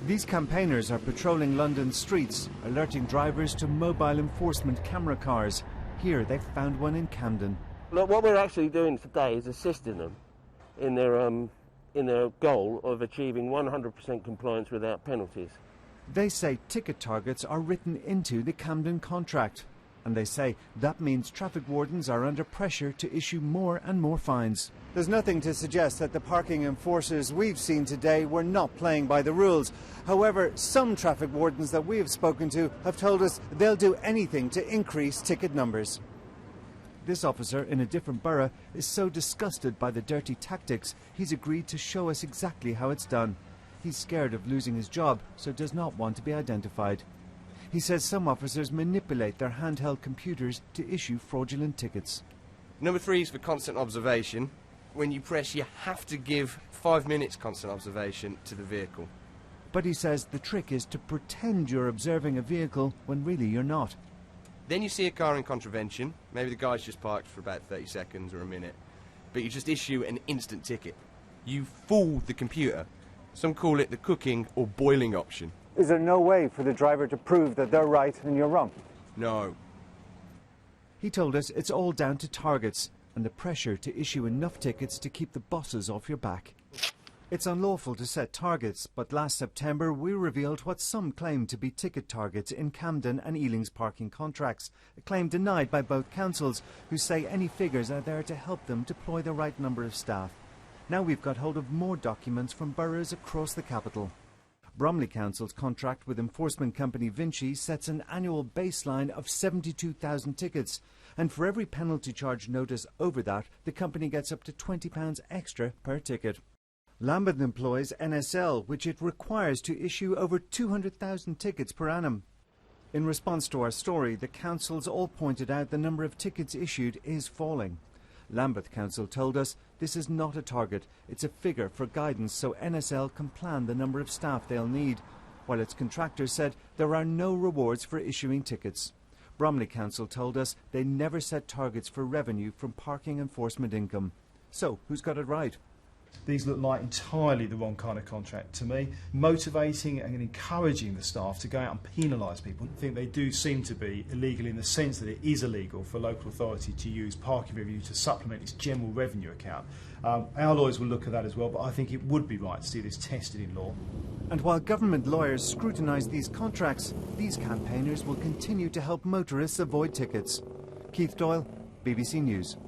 These campaigners are patrolling London's streets, alerting drivers to mobile enforcement camera cars. Here they've found one in Camden. Look, what we're actually doing today is assisting them in their goal of achieving 100% compliance without penalties. They say ticket targets are written into the Camden contract. And they say that means traffic wardens are under pressure to issue more and more fines. There's nothing to suggest that the parking enforcers we've seen today were not playing by the rules. However, some traffic wardens that we have spoken to have told us they'll do anything to increase ticket numbers. This officer in a different borough is so disgusted by the dirty tactics, he's agreed to show us exactly how it's done. He's scared of losing his job, so does not want to be identified. He says some officers manipulate their handheld computers to issue fraudulent tickets. Number 3 is for constant observation. When you press, you have to give 5 minutes constant observation to the vehicle. But he says the trick is to pretend you're observing a vehicle when really you're not. Then you see a car in contravention. Maybe the guy's just parked for about 30 seconds or a minute. But you just issue an instant ticket. You fool the computer. Some call it the cooking or boiling option. Is there no way for the driver to prove that they're right and you're wrong? No. He told us it's all down to targets and the pressure to issue enough tickets to keep the bosses off your back. It's unlawful to set targets, but last September we revealed what some claim to be ticket targets in Camden and Ealing's parking contracts, a claim denied by both councils, who say any figures are there to help them deploy the right number of staff. Now we've got hold of more documents from boroughs across the capital. Bromley Council's contract with enforcement company Vinci sets an annual baseline of 72,000 tickets, and for every penalty charge notice over that, the company gets up to £20 extra per ticket. Lambeth employs NSL, which it requires to issue over 200,000 tickets per annum. In response to our story, the councils all pointed out the number of tickets issued is falling. Lambeth Council told us this is not a target, it's a figure for guidance so NSL can plan the number of staff they'll need, while its contractors said there are no rewards for issuing tickets. Bromley Council told us they never set targets for revenue from parking enforcement income. So, who's got it right? These look like entirely the wrong kind of contract to me. Motivating and encouraging the staff to go out and penalise people. I think they do seem to be illegal in the sense that it is illegal for a local authority to use parking revenue to supplement its general revenue account. Our lawyers will look at that as well, but I think it would be right to see this tested in law. And while government lawyers scrutinise these contracts, these campaigners will continue to help motorists avoid tickets. Keith Doyle, BBC News.